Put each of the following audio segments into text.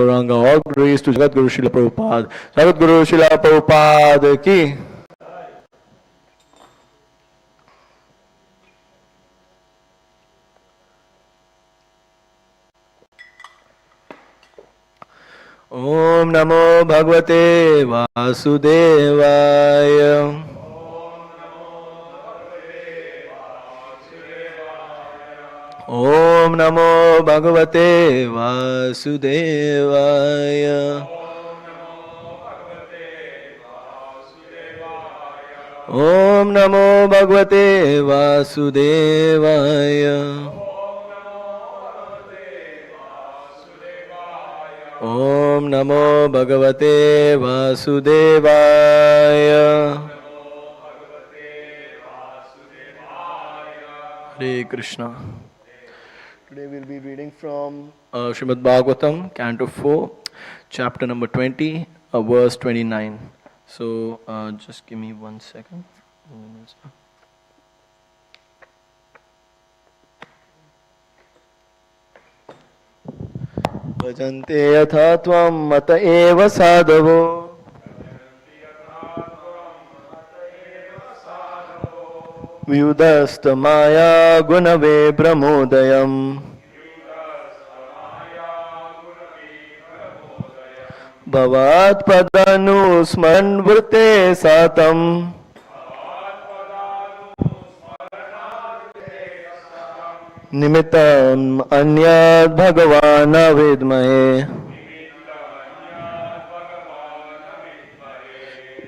Gauranga. All grace to Jagat Guru Srila Prabhupada. Jagat Guru Srila Prabhupada ki. Om Namo Bhagavate Vasudevaya. Om Namo Bhagavate Vasudevaya. Om Namo Bhagavate Vasudevaya. Om Namo Bhagavate Vasudevaya. Hare Krishna. Today we'll be reading from Srimad Bhagavatam, Canto 4, chapter number 20, verse 29. So just give me 1 second. Bhajante yatha tvam mata eva sadhavo. Vyudastamaya gunave brahmodayam. Bhavat padanu smaran vrte satam. Nimittam anyad bhagavana vidmahe.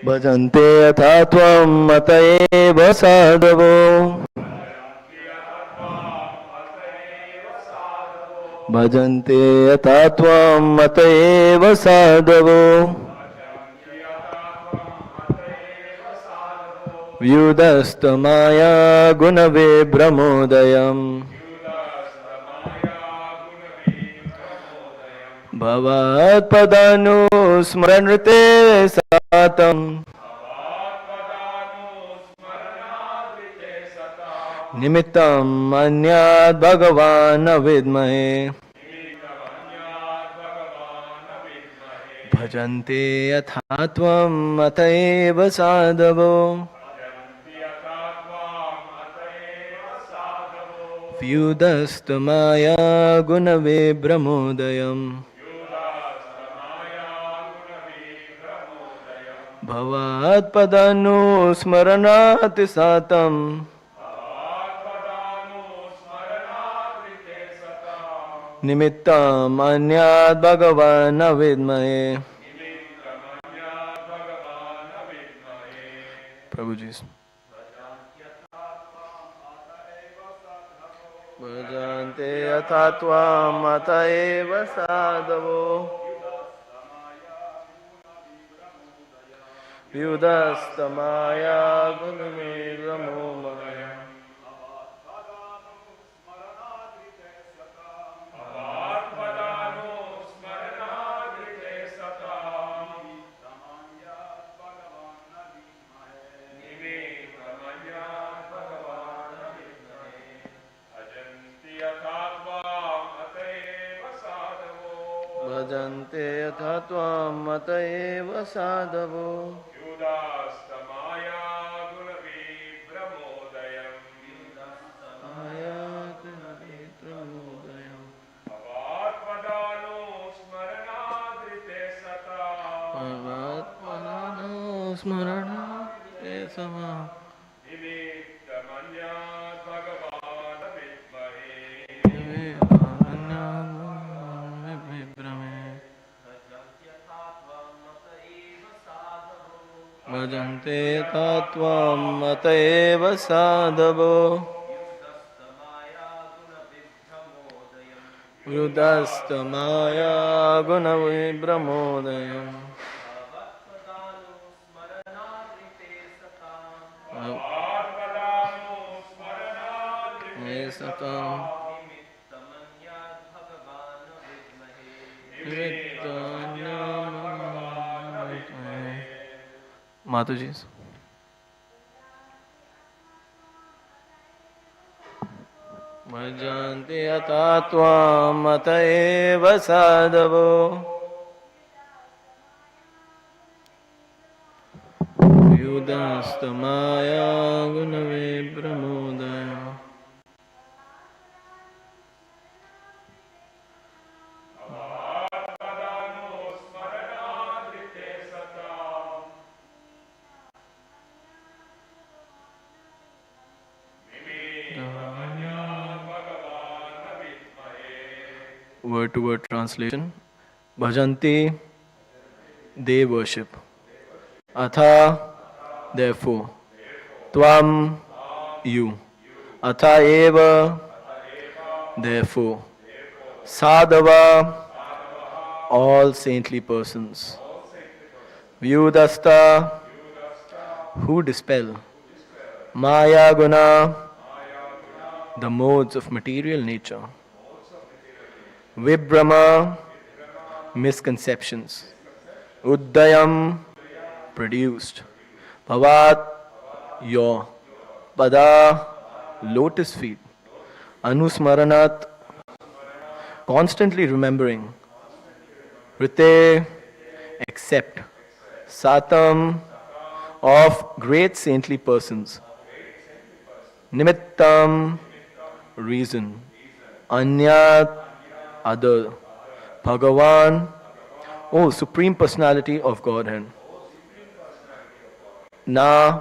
Bhajante yatha tvam mata eva sadhavo. Bhajante yatha tvam mata eva sadhavo. Vyudastamaya gunave brahmodayam. Bhavat padanu smaranrite satam. Nimittam anyad bhagavana vidmahe. Bhajante yatha tvam mata eva sadhavo. Vyudastamaya gunave brahmodayam. Bhavat padanu smaranati satam. Nimittam anyad bhagavana vidmahe. Prabhuji. Bhajante yatha tvam mata eva sadhavo. Vyudastamaya gunave brahmodayam. Bhajante yatha tvam mata eva sadhavo. Vyudastamaya gunave brahmodayam. Bhavat padanu smaranadrite satam. Bhavat padanu smaranadrite satam. Nimittam anyad bhagavana vidmahe. Bhajante yatha tvam mata eva sadhavo. Vyudastamaya gunave brahmodayam. Satam. Mataji. Bhajante yatha tvam mata eva sadhavo. Udastamaya Gunave Pramodaya. Word to word translation. Bhajanti, they worship. Atha, therefore. Tvam, you. Atha eva, therefore. Sadhava, all saintly persons. Vyudasta, who dispel. Maya guna, the modes of material nature. Vibhrama, misconceptions. Uddayam, produced. Bhavat, your. Pada, lotus feet. Anusmaranat, constantly remembering. Rite, accept. Satam, of great saintly persons. Nimittam, reason. Anyat, other. Bhagavan, oh, Supreme Personality of Godhead. Na,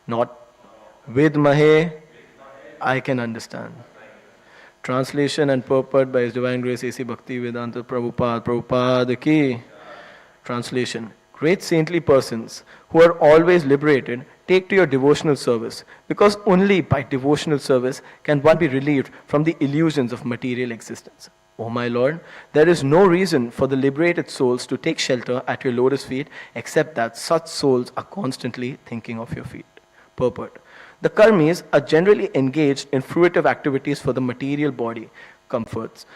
not. Vidmahe, I can understand. Translation and purport by His Divine Grace A.C. Bhakti Vedanta Prabhupada ki. Translation. Great saintly persons who are always liberated take to your devotional service, because only by devotional service can one be relieved from the illusions of material existence. O my Lord, there is no reason for the liberated souls to take shelter at your lotus feet except that such souls are constantly thinking of your feet. Purport. The karmis are generally engaged in fruitive activities for the material body comforts.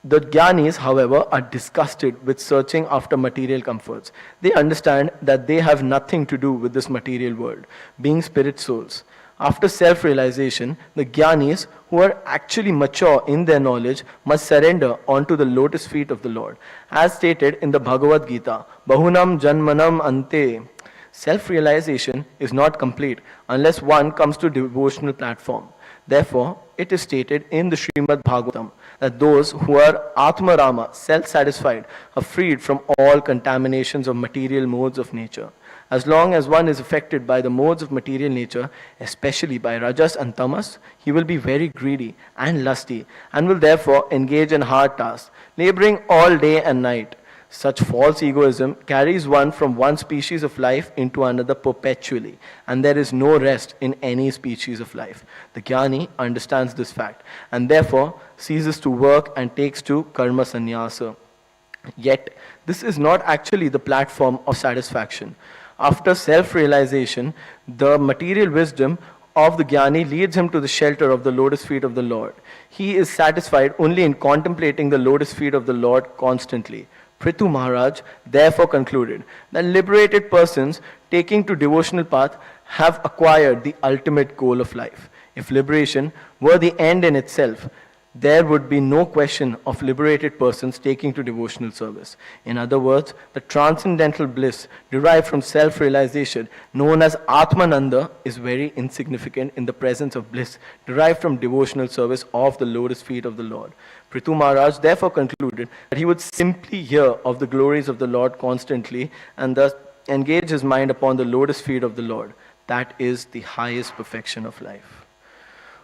The jnanis, however, are disgusted with searching after material comforts. They understand that they have nothing to do with this material world, being spirit souls. After self-realization, the jnanis, who are actually mature in their knowledge, must surrender onto the lotus feet of the Lord. As stated in the Bhagavad Gita, Bahunam Janmanam Ante. Self-realization is not complete unless one comes to devotional platform. Therefore, it is stated in the Srimad Bhagavatam that those who are Atmarama, self-satisfied, are freed from all contaminations of material modes of nature. As long as one is affected by the modes of material nature, especially by Rajas and Tamas, he will be very greedy and lusty and will therefore engage in hard tasks, laboring all day and night. Such false egoism carries one from one species of life into another perpetually, and there is no rest in any species of life. The jnani understands this fact and therefore ceases to work and takes to karma sannyasa. Yet, this is not actually the platform of satisfaction. After self-realization, the material wisdom of the jnani leads him to the shelter of the lotus feet of the Lord. He is satisfied only in contemplating the lotus feet of the Lord constantly. Prithu Maharaj therefore concluded that liberated persons taking to devotional path have acquired the ultimate goal of life. If liberation were the end in itself, there would be no question of liberated persons taking to devotional service. In other words, the transcendental bliss derived from self-realization, known as Atmananda, is very insignificant in the presence of bliss derived from devotional service of the lotus feet of the Lord. Prithu Maharaj therefore concluded that he would simply hear of the glories of the Lord constantly and thus engage his mind upon the lotus feet of the Lord. That is the highest perfection of life.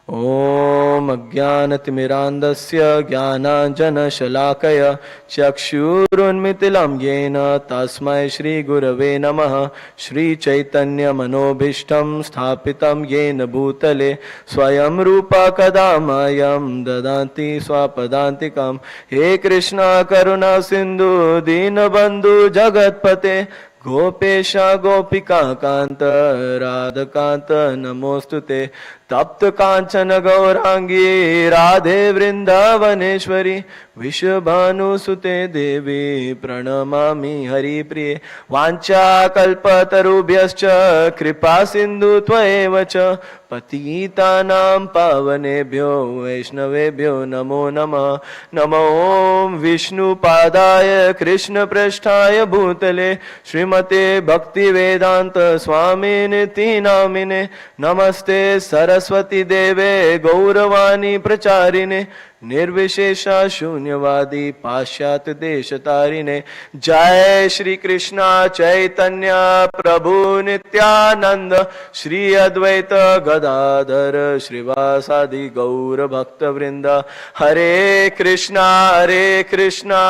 Om Ajnanatimirandasya Jnananjana Shalakaya Chakshurunmitilam Yena Tasmai Shri Gurave Namaha Shri Chaitanya Manobhishtam Sthapitam Yena Bhutale Swayam Rupa Kadamayam Dadanti Swapadantikam He Krishna Karuna Sindhu Dinabandhu Jagatpate Gopesha Gopika Kanta Radhakanta Namostute तप्त कांचन गौरांगी राधे वृंदावनेश्वरी विश्वभानुसुते देवी प्रणमामि हरिप्रिये वाञ्छा कल्पतरुभ्यश्च कृपा सिन्धु त्वमेव च पतितानां पावनेभ्यो वैष्णवेभ्यो नमो नमः नमो ॐ विष्णुपादाय कृष्णपृष्ठाय भूतले श्रीमते भक्तिवेदान्त स्वामिनिति नामिने नमस्ते सरस्वती देवे गौरवाणी प्रचारिणे निर्विशेषा शून्यवादी पाश्चात्य देश तारिणे जय श्री कृष्णा चैतन्य प्रभु नित्यानंद श्री अद्वैत गदाधर श्रीवासादि गौर भक्त वृंद हरे Krishna Krishna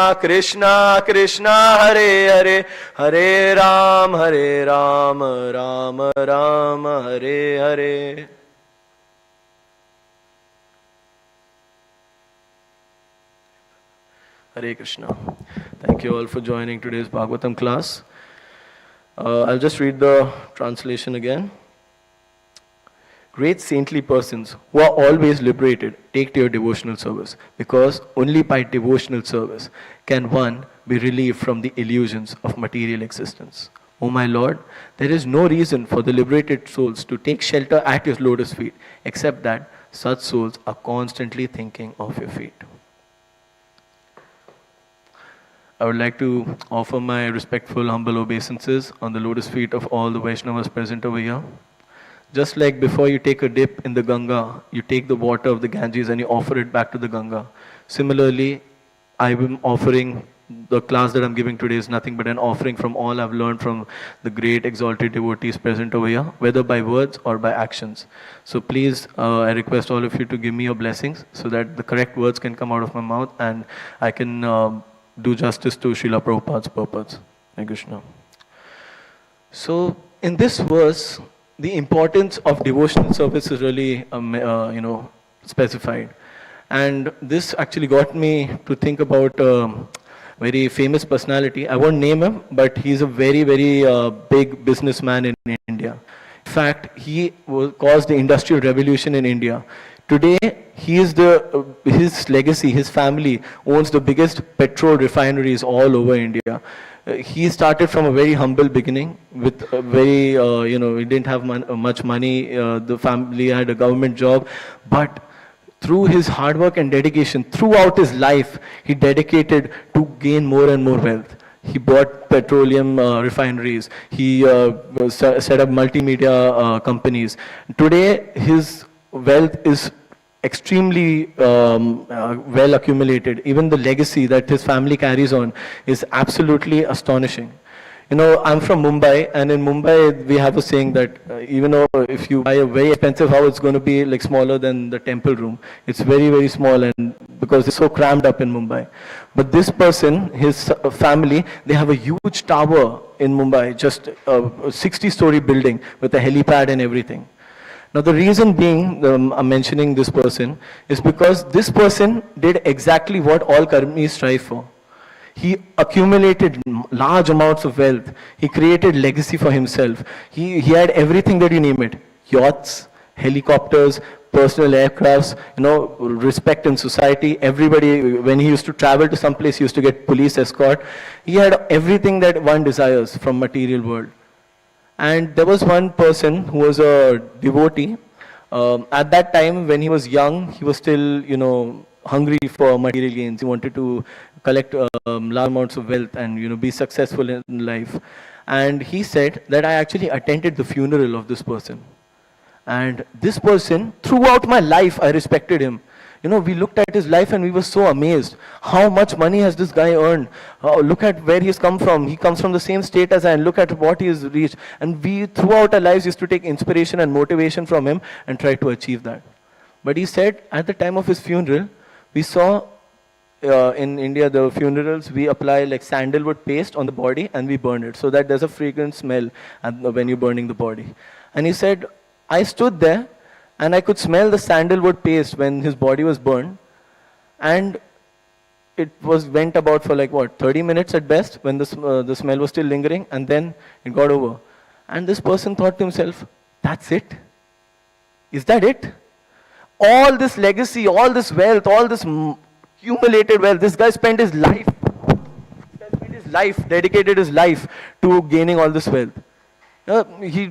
Krishna Hare Hare Hare Ram Ram Ram Hare Hare. Hare Krishna. Thank you all for joining today's Bhagavatam class. I'll just read the translation again. Great saintly persons who are always liberated take to your devotional service, because only by devotional service can one be relieved from the illusions of material existence. O my Lord, there is no reason for the liberated souls to take shelter at your lotus feet, except that such souls are constantly thinking of your feet. I would like to offer my respectful, humble obeisances on the lotus feet of all the Vaishnavas present over here. Just like before you take a dip in the Ganga, you take the water of the Ganges and you offer it back to the Ganga. Similarly, I am offering, the class that I'm giving today is nothing but an offering from all I've learned from the great exalted devotees present over here, whether by words or by actions. So please, I request all of you to give me your blessings so that the correct words can come out of my mouth and I can do justice to Srila Prabhupada's purpose. Hare Krishna. So, in this verse, the importance of devotional service is really, specified. And this actually got me to think about a very famous personality. I won't name him, but he's a very, very big businessman in India. In fact, he caused the industrial revolution in India. Today, his legacy, his family owns the biggest petrol refineries all over India. He started from a very humble beginning with a very, he didn't have much money. The family had a government job, but through his hard work and dedication, throughout his life, he dedicated to gain more and more wealth. He bought petroleum refineries. He set up multimedia companies. Today, his wealth is extremely well accumulated. Even the legacy that his family carries on is absolutely astonishing. You know, I'm from Mumbai, and in Mumbai we have a saying that even though if you buy a very expensive house, it's going to be like smaller than the temple room. It's very, very small, and because it's so crammed up in Mumbai. But this person, his family, they have a huge tower in Mumbai, just a 60-story building with a helipad and everything. Now the reason being, I'm mentioning this person, is because this person did exactly what all karmis strive for. He accumulated large amounts of wealth. He created legacy for himself. He had everything that you name it. Yachts, helicopters, personal aircrafts, respect in society. Everybody, when he used to travel to some place, he used to get police escort. He had everything that one desires from material world. And there was one person who was a devotee. At that time, when he was young, he was still, hungry for material gains. He wanted to collect large amounts of wealth and, be successful in life. And he said that I actually attended the funeral of this person. And this person, throughout my life, I respected him. We looked at his life and we were so amazed. How much money has this guy earned? Look at where he's come from. He comes from the same state as I, and look at what he has reached. And we, throughout our lives, used to take inspiration and motivation from him and try to achieve that. But he said, at the time of his funeral, we saw in India, the funerals, we apply like sandalwood paste on the body and we burn it so that there's a fragrant smell when you're burning the body. And he said, I stood there and I could smell the sandalwood paste when his body was burned, and it went about for 30 minutes at best when the smell was still lingering, and then it got over. And this person thought to himself, that's it? Is that it? All this legacy, all this wealth, all this accumulated wealth, this guy spent his life, dedicated his life to gaining all this wealth. He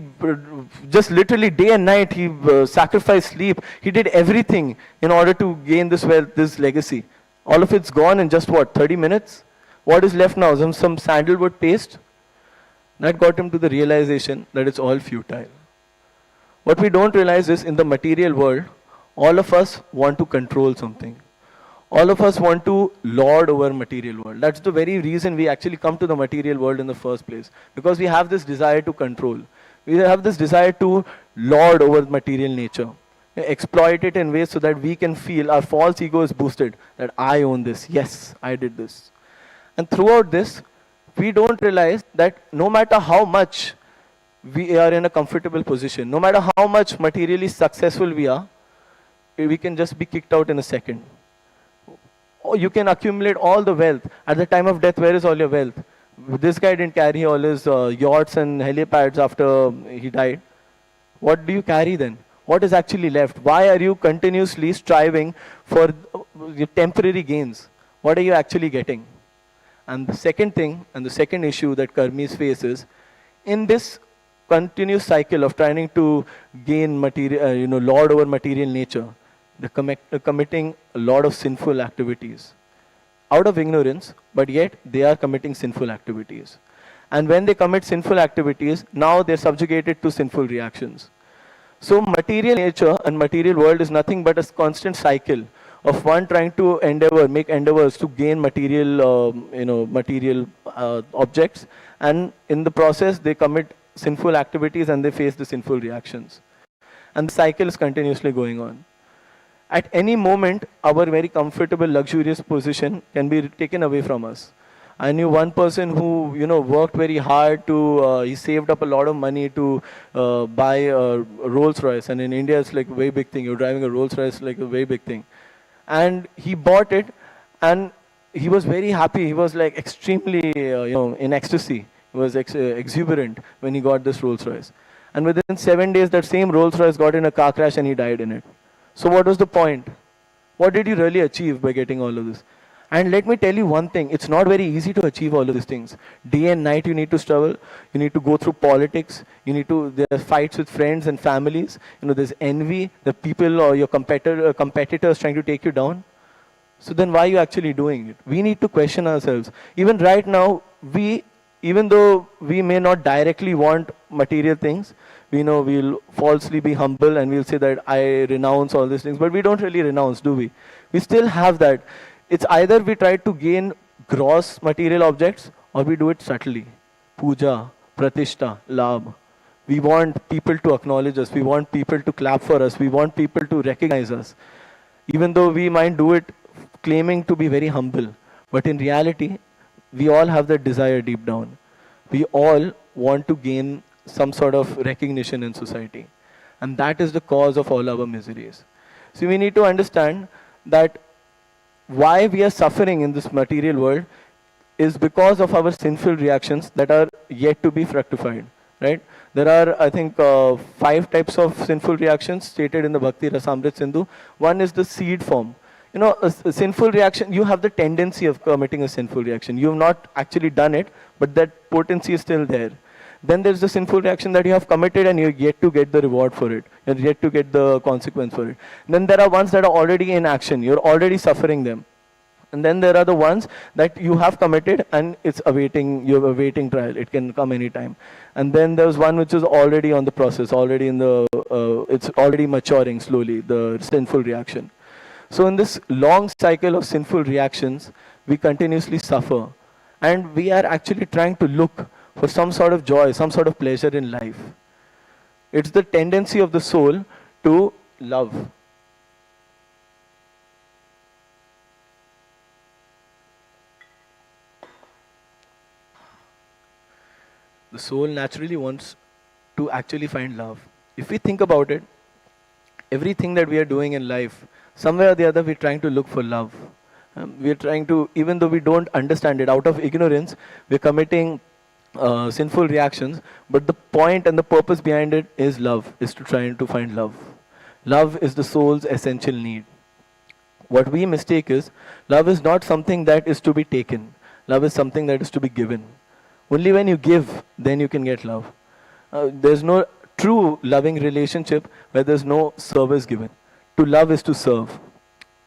just literally day and night, he sacrificed sleep. He did everything in order to gain this wealth, this legacy. All of it's gone in just what, 30 minutes? What is left now? Some sandalwood paste? That got him to the realization that it's all futile. What we don't realize is in the material world, all of us want to control something. All of us want to lord over material world. That's the very reason we actually come to the material world in the first place. Because we have this desire to control. We have this desire to lord over material nature. Exploit it in ways so that we can feel our false ego is boosted. That I own this. Yes, I did this. And throughout this, we don't realize that no matter how much we are in a comfortable position, no matter how much materially successful we are, we can just be kicked out in a second. Or you can accumulate all the wealth. At the time of death, where is all your wealth? This guy didn't carry all his yachts and helipads after he died. What do you carry then? What is actually left? Why are you continuously striving for your temporary gains? What are you actually getting? And the second thing, and the second issue that karmis face is, in this continuous cycle of trying to gain material, lord over material nature, they're committing a lot of sinful activities out of ignorance, but yet they are committing sinful activities. And when they commit sinful activities, now they're subjugated to sinful reactions. So material nature and material world is nothing but a constant cycle of one trying to make endeavors to gain material, material objects, and in the process they commit sinful activities and they face the sinful reactions. And the cycle is continuously going on. At any moment, our very comfortable, luxurious position can be taken away from us. I knew one person who, worked very hard to, he saved up a lot of money to buy a Rolls Royce. And in India, it's like a very big thing. You're driving a Rolls Royce, like a very big thing. And he bought it, and he was very happy. He was like extremely, in ecstasy. He was exuberant when he got this Rolls Royce. And within 7 days, that same Rolls Royce got in a car crash and he died in it. So what was the point? What did you really achieve by getting all of this? And let me tell you one thing, it's not very easy to achieve all of these things. Day and night you need to struggle, you need to go through politics, there are fights with friends and families, there's envy, the people or your competitors trying to take you down. So then why are you actually doing it? We need to question ourselves. Even right now, even though we may not directly want material things, we'll falsely be humble and we'll say that I renounce all these things, but we don't really renounce, do we? We still have that. It's either we try to gain gross material objects or we do it subtly. Puja, pratishta, labh. We want people to acknowledge us. We want people to clap for us. We want people to recognize us. Even though we might do it claiming to be very humble. But in reality, we all have that desire deep down. We all want to gain some sort of recognition in society. And that is the cause of all our miseries. So we need to understand that why we are suffering in this material world is because of our sinful reactions that are yet to be fructified, right? There are, I think, 5 types of sinful reactions stated in the Bhakti Rasamrit Sindhu. One is the seed form. A sinful reaction, you have the tendency of committing a sinful reaction. You have not actually done it, but that potency is still there. Then there's the sinful reaction that you have committed and you're yet to get the reward for it. You're yet to get the consequence for it. Then there are ones that are already in action. You're already suffering them. And then there are the ones that you have committed and you're awaiting trial. It can come anytime. And then there's one which is already on the process, it's already maturing slowly, the sinful reaction. So in this long cycle of sinful reactions, we continuously suffer. And we are actually trying to look for some sort of joy, some sort of pleasure in life. It's the tendency of the soul to love. The soul naturally wants to actually find love. If we think about it, everything that we are doing in life, somewhere or the other we're trying to look for love. We're trying to, even though we don't understand it, out of ignorance, we're committing sinful reactions, but the point and the purpose behind it is love, is to try to find love. Love is the soul's essential need. What we mistake is, love is not something that is to be taken. Love is something that is to be given. Only when you give, then you can get love. There's no true loving relationship where there's no service given. To love is to serve.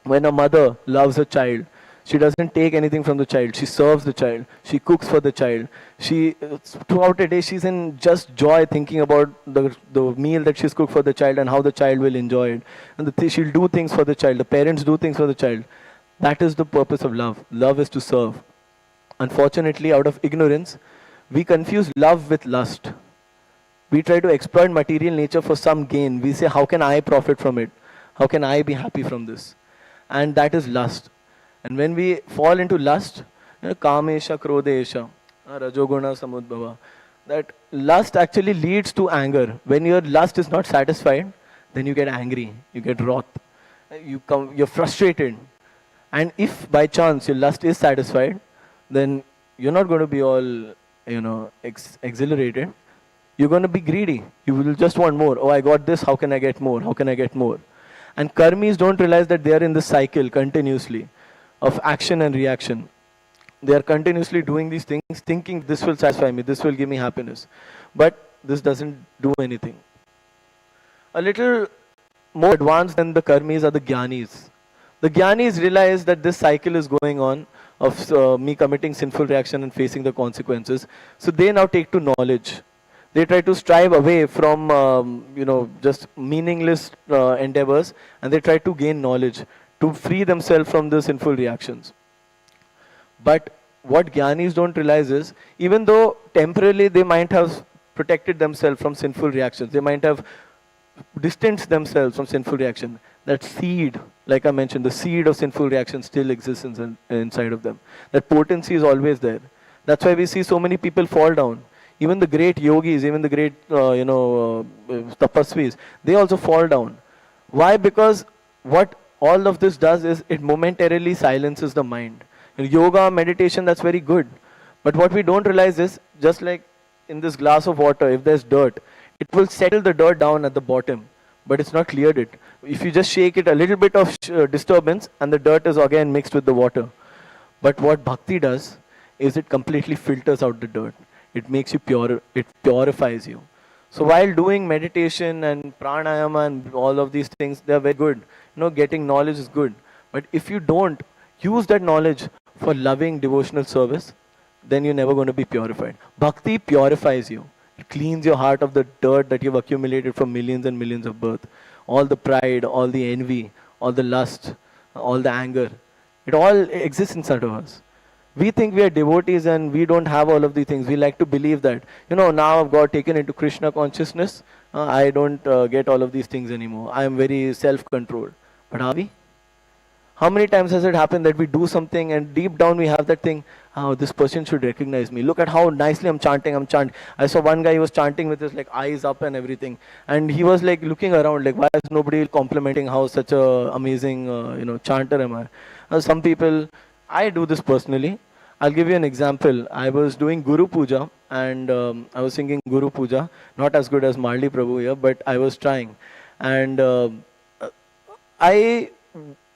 When a mother loves a child, she doesn't take anything from the child. She serves the child. She cooks for the child. She, throughout the day, she's in just joy thinking about the meal that she's cooked for the child and how the child will enjoy it. And she'll do things for the child. The parents do things for the child. That is the purpose of love. Love is to serve. Unfortunately, out of ignorance, we confuse love with lust. We try to exploit material nature for some gain. We say, how can I profit from it? How can I be happy from this? And that is lust. And when we fall into lust, kamesha, krodesha, rajoguna, samudbhava, that lust actually leads to anger. When your lust is not satisfied, then you get angry, you get wrath, you're frustrated. And if by chance your lust is satisfied, then you're not going to be all, exhilarated. You're going to be greedy. You will just want more. Oh, I got this. How can I get more? How can I get more? And karmis don't realize that they are in this cycle continuously of action and reaction. They are continuously doing these things, thinking this will satisfy me, this will give me happiness. But this doesn't do anything. A little more advanced than the karmis are the jnanis. The jnanis realize that this cycle is going on of me committing sinful reaction and facing the consequences. So they now take to knowledge. They try to strive away from, just meaningless endeavors, and they try to gain knowledge to free themselves from the sinful reactions. But what jnanis don't realize is, even though temporarily they might have protected themselves from sinful reactions, they might have distanced themselves from sinful reaction, that seed, like I mentioned, the seed of sinful reaction still exists inside of them. That potency is always there. That's why we see so many people fall down. Even the great yogis, even the great, tapasvis, they also fall down. Why? Because what all of this does is it momentarily silences the mind. In yoga, meditation, that's very good. But what we don't realize is, just like in this glass of water, if there's dirt, it will settle the dirt down at the bottom, but it's not cleared it. If you just shake it, a little bit of disturbance, and the dirt is again mixed with the water. But what bhakti does is it completely filters out the dirt. It makes you pure, it purifies you. So while doing meditation and pranayama and all of these things, they are very good. Getting knowledge is good. But if you don't use that knowledge for loving devotional service, then you're never going to be purified. Bhakti purifies you. It cleans your heart of the dirt that you've accumulated from millions and millions of birth. All the pride, all the envy, all the lust, all the anger. It all exists inside of us. We think we are devotees and we don't have all of these things. We like to believe that, now I've got taken into Krishna consciousness, I don't get all of these things anymore. I am very self-controlled. But are we? How many times has it happened that we do something and deep down we have that thing, oh, this person should recognize me. Look at how nicely I'm chanting. I saw one guy, he was chanting with his eyes up and everything. And he was looking around, why is nobody complimenting how such a amazing, chanter am I? Some people, I do this personally. I'll give you an example. I was doing Guru Puja and I was singing Guru Puja, not as good as Marli Prabhu here, but I was trying. And I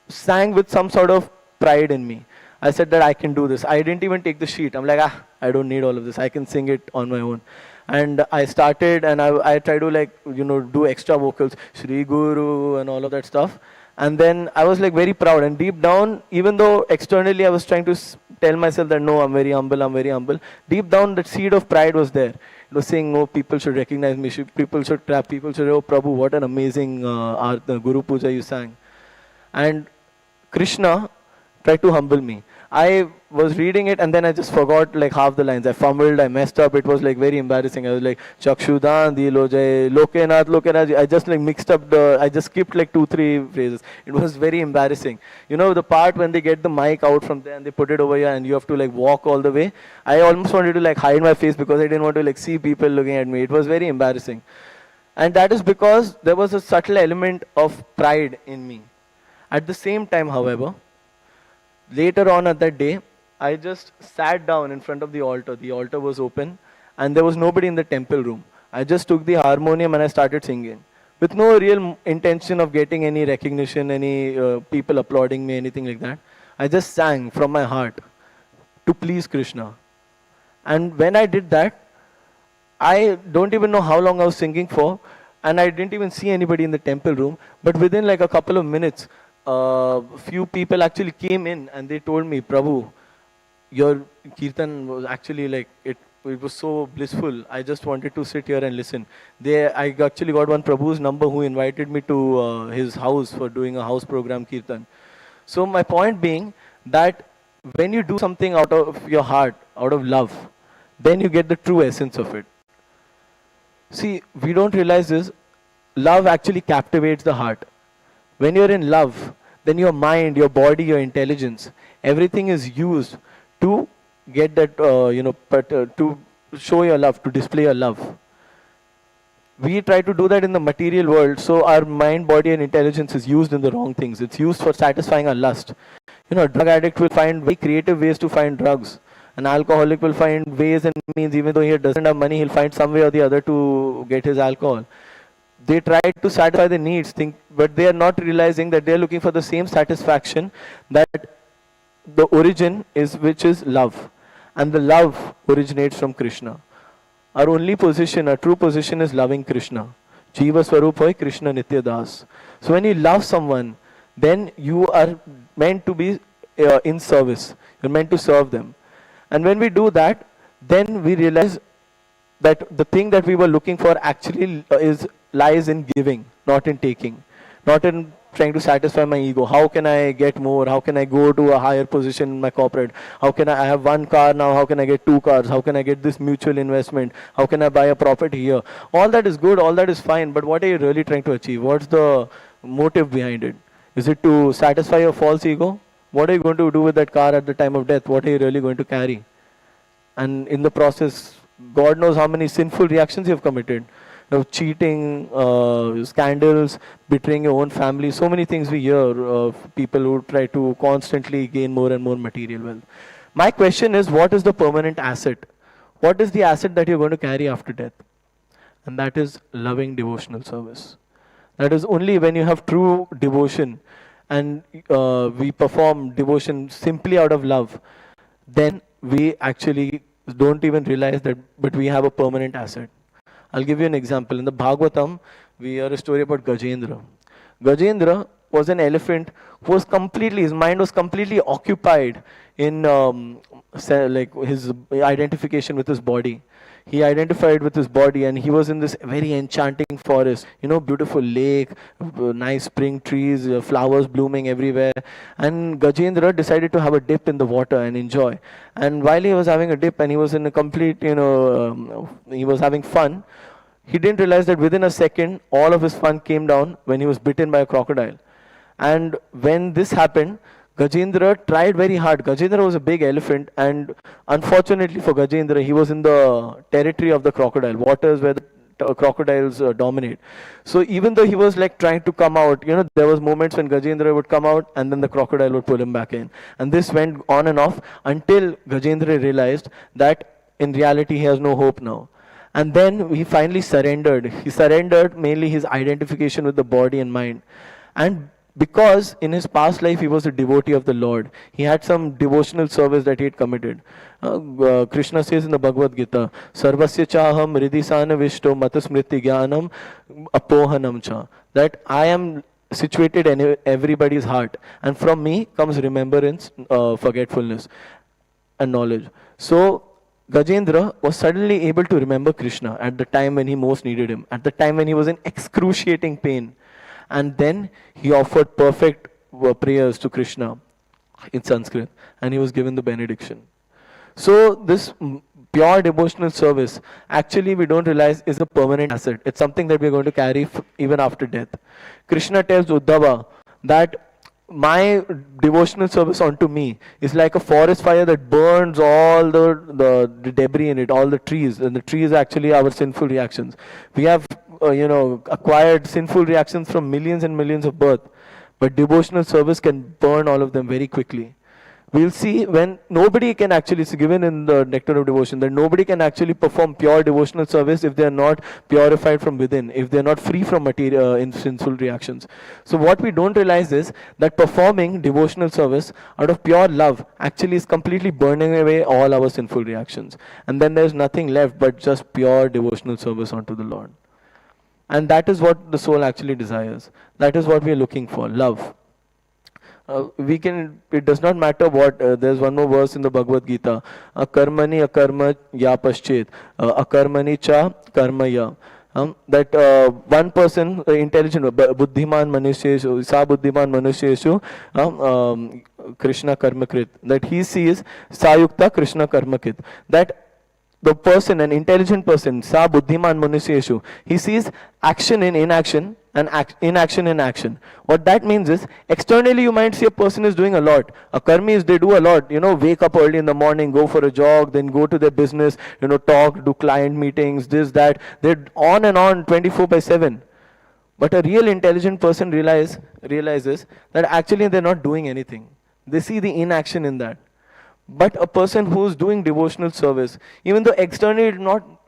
sang with some sort of pride in me. I said that I can do this. I didn't even take the sheet. I'm like, I don't need all of this. I can sing it on my own. And I started and I tried to do extra vocals, Shri Guru and all of that stuff. And then I was very proud, and deep down, even though externally I was trying to tell myself that no, I'm very humble, deep down that seed of pride was there. It was saying, oh, people should recognize me, people should clap, people should, oh Prabhu, what an amazing Guru Puja you sang. And Krishna tried to humble me. I was reading it and then I just forgot half the lines. I fumbled, I messed up. It was very embarrassing. I was Chakshudan di lojay, Lokenath. I just mixed up I just skipped 2-3 phrases. It was very embarrassing. The part when they get the mic out from there and they put it over here and you have to walk all the way. I almost wanted to hide my face because I didn't want to see people looking at me. It was very embarrassing. And that is because there was a subtle element of pride in me. At the same time, however, later on at that day, I just sat down in front of the altar. The altar was open and there was nobody in the temple room. I just took the harmonium and I started singing. with no real intention of getting any recognition, any people applauding me, anything like that. I just sang from my heart to please Krishna. And when I did that, I don't even know how long I was singing for, and I didn't even see anybody in the temple room. But within like a couple of minutes, few people actually came in and they told me, Prabhu, your kirtan was actually like it was so blissful. I just wanted to sit here and listen. I actually got one Prabhu's number who invited me to his house for doing a house program kirtan. So my point being that when you do something out of your heart, out of love, then you get the true essence of it. See, we don't realize this. Love actually captivates the heart. When you're in love, then your mind, your body, your intelligence, everything is used to get that, to show your love, to display your love. We try to do that in the material world, so our mind, body, and intelligence is used in the wrong things. It's used for satisfying our lust. A drug addict will find very creative ways to find drugs. An alcoholic will find ways and means, even though he doesn't have money, he'll find some way or the other to get his alcohol. They try to satisfy the needs, but they are not realizing that they are looking for the same satisfaction that the origin is, which is love. And the love originates from Krishna. Our only position, our true position is loving Krishna. Jiva Swarup hoy Krishna Nitya Das. So when you love someone, then you are meant to be in service. You're meant to serve them. And when we do that, then we realize that the thing that we were looking for actually lies in giving, not in taking, not in trying to satisfy my ego. How can I get more? How can I go to a higher position in my corporate? How can I have one car now? How can I get two cars? How can I get this mutual investment? How can I buy a property here? All that is good, all that is fine, but what are you really trying to achieve? What's the motive behind it? Is it to satisfy your false ego? What are you going to do with that car at the time of death? What are you really going to carry? And in the process, God knows how many sinful reactions you have committed. Cheating, scandals, betraying your own family, so many things we hear of people who try to constantly gain more and more material wealth. My question is, what is the permanent asset? What is the asset that you're going to carry after death? And that is loving devotional service. That is only when you have true devotion and we perform devotion simply out of love, then we actually don't even realize that, but we have a permanent asset. I'll give you an example. In the Bhagavatam, we hear a story about Gajendra. Gajendra was an elephant who was his mind was completely occupied in like his identification with his body. He identified with his body and he was in this very enchanting forest, beautiful lake, nice spring trees, flowers blooming everywhere. And Gajendra decided to have a dip in the water and enjoy. And while he was having a dip and he was in a complete, he was having fun, he didn't realize that within a second, all of his fun came down when he was bitten by a crocodile. And when this happened, Gajendra tried very hard. Gajendra was a big elephant, and unfortunately for Gajendra, he was in the territory of the crocodile, waters where the crocodiles dominate. So even though he was like trying to come out, there was moments when Gajendra would come out and then the crocodile would pull him back in. And this went on and off until Gajendra realized that in reality he has no hope now. And then he finally surrendered. He surrendered mainly his identification with the body and mind. And because in his past life he was a devotee of the Lord, he had some devotional service that he had committed. Krishna says in the Bhagavad Gita, Sarvasya chaham ridhisana vishto matasmriti jnanam apohanam cha. That I am situated in everybody's heart. And from me comes remembrance, forgetfulness and knowledge. So Gajendra was suddenly able to remember Krishna at the time when he most needed him, at the time when he was in excruciating pain. And then he offered perfect prayers to Krishna in Sanskrit, and he was given the benediction. So this pure devotional service, actually we don't realize, is a permanent asset. It's something that we're going to carry even after death. Krishna tells Uddhava that my devotional service unto me is like a forest fire that burns all the debris in it, all the trees, and the trees are actually our sinful reactions. We have acquired sinful reactions from millions and millions of birth, but devotional service can burn all of them very quickly. we'll see when nobody can actually, it's given in the Nectar of Devotion, that nobody can actually perform pure devotional service if they are not purified from within, if they are not free from material in sinful reactions. So what we don't realize is that performing devotional service out of pure love actually is completely burning away all our sinful reactions. And then there's nothing left but just pure devotional service unto the Lord. And that is what the soul actually desires. That is what we are looking for, love. It does not matter what, there's one more verse in the Bhagavad Gita, akarmani akarma ya paschet, akarmani cha karma ya. That one person, intelligent, buddhiman manusheshu, sa buddhiman manusheshu, Krishna karmakrit, that he sees sayukta Krishna karmakrit, that the person, an intelligent person, sa buddhiman manusyeshu, he sees action in inaction and inaction in action. What that means is, externally you might see a person is doing a lot. A karmis, they do a lot, wake up early in the morning, go for a jog, then go to their business, talk, do client meetings, this, that. They're on and on 24/7. But a real intelligent person realizes that actually they're not doing anything. They see the inaction in that. But a person who's doing devotional service, even though externally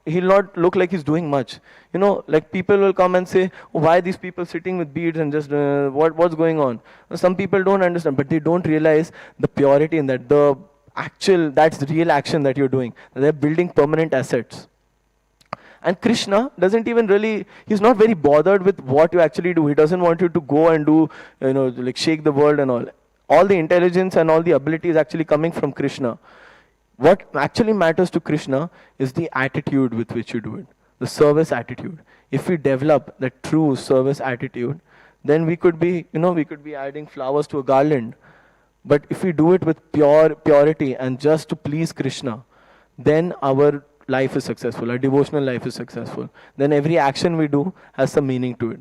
he'll not look like he's doing much. Like people will come and say, oh, why are these people sitting with beads and just, what's going on? Some people don't understand, but they don't realize the purity in that, that's the real action that you're doing. They're building permanent assets. And Krishna doesn't even really, he's not very bothered with what you actually do. He doesn't want you to go and do, like shake the world and all. All the intelligence and all the ability is actually coming from Krishna. What actually matters to Krishna is the attitude with which you do it, the service attitude. If we develop that true service attitude, then we could be, adding flowers to a garland. But if we do it with purity and just to please Krishna, then our life is successful, our devotional life is successful. Then every action we do has some meaning to it.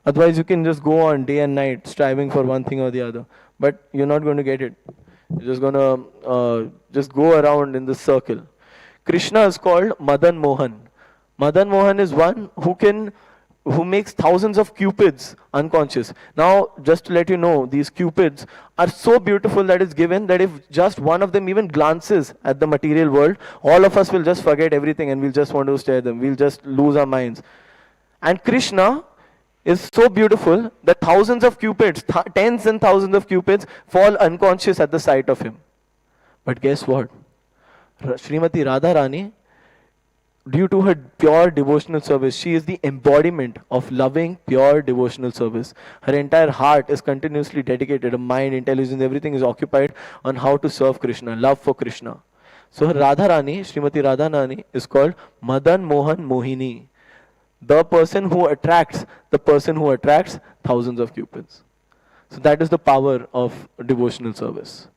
Otherwise, you can just go on day and night striving for one thing or the other, but you're not going to get it. You're just going to just go around in this circle. Krishna is called Madan Mohan. Madan Mohan is one who makes thousands of cupids unconscious. Now, just to let you know, these cupids are so beautiful that it's given that if just one of them even glances at the material world, all of us will just forget everything and we'll just want to stare at them. We'll just lose our minds. And Krishna is so beautiful that thousands of cupids, tens and thousands of cupids fall unconscious at the sight of him. But guess what? Srimati Radharani, due to her pure devotional service, she is the embodiment of loving, pure devotional service. Her entire heart is continuously dedicated, her mind, intelligence, everything is occupied on how to serve Krishna, love for Krishna. So her Radharani, Srimati Radharani, is called Madan Mohan Mohini. The person who attracts thousands of cupids. So that is the power of devotional service.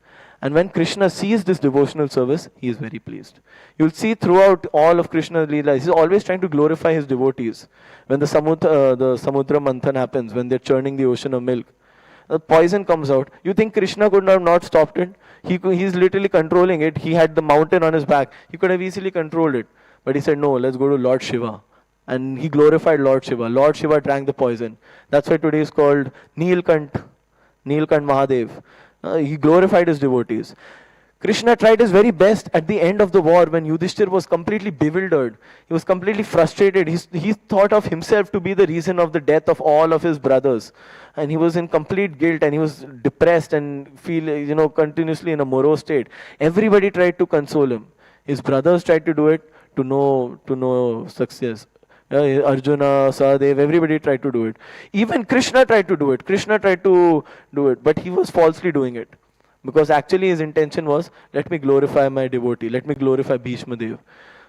And when Krishna sees this devotional service, he is very pleased. You'll see throughout all of Krishna's Leela, he's always trying to glorify his devotees. When the Samudra Manthan happens, when they're churning the ocean of milk, the poison comes out. You think Krishna could have not stopped it? He's literally controlling it. He had the mountain on his back. He could have easily controlled it. But he said, no, let's go to Lord Shiva. And he glorified Lord Shiva. Lord Shiva drank the poison. That's why today is called Neelkant Mahadev. He glorified his devotees. Krishna tried his very best at the end of the war when Yudhishthir was completely bewildered. He was completely frustrated. He thought of himself to be the reason of the death of all of his brothers. And he was in complete guilt and he was depressed and continuously in a morose state. Everybody tried to console him. His brothers tried to do it to no success. Arjuna, Sahadev, everybody tried to do it. Even Krishna tried to do it. But he was falsely doing it. Because actually his intention was, let me glorify my devotee, let me glorify Bhishma Dev.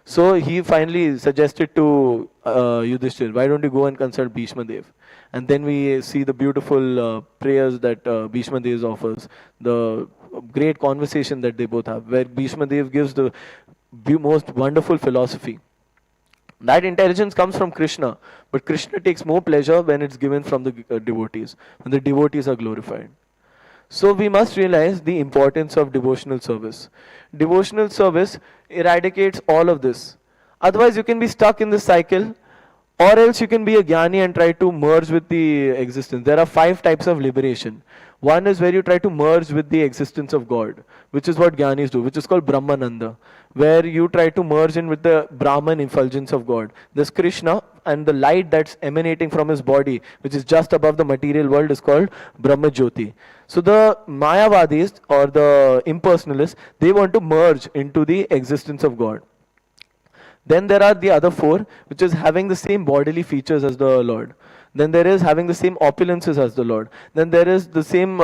So he finally suggested to Yudhishthir, why don't you go and consult Bhishma Dev? And then we see the beautiful prayers that Bhishma Dev offers, the great conversation that they both have, where Bhishma Dev gives the most wonderful philosophy. That intelligence comes from Krishna, but Krishna takes more pleasure when it's given from the devotees, when the devotees are glorified. So we must realize the importance of devotional service. Devotional service eradicates all of this. Otherwise you can be stuck in this cycle Or else you can be a jnani and try to merge with the existence. There are 5 types of liberation. One is where you try to merge with the existence of God, which is what jnanis do, which is called Brahmananda, where you try to merge in with the Brahman effulgence of God. This Krishna and the light that's emanating from his body, which is just above the material world, is called Brahma Jyoti. So the Mayavadis or the impersonalists, they want to merge into the existence of God. Then there are the other 4, which is having the same bodily features as the Lord. Then there is having the same opulences as the Lord. Then there is the same,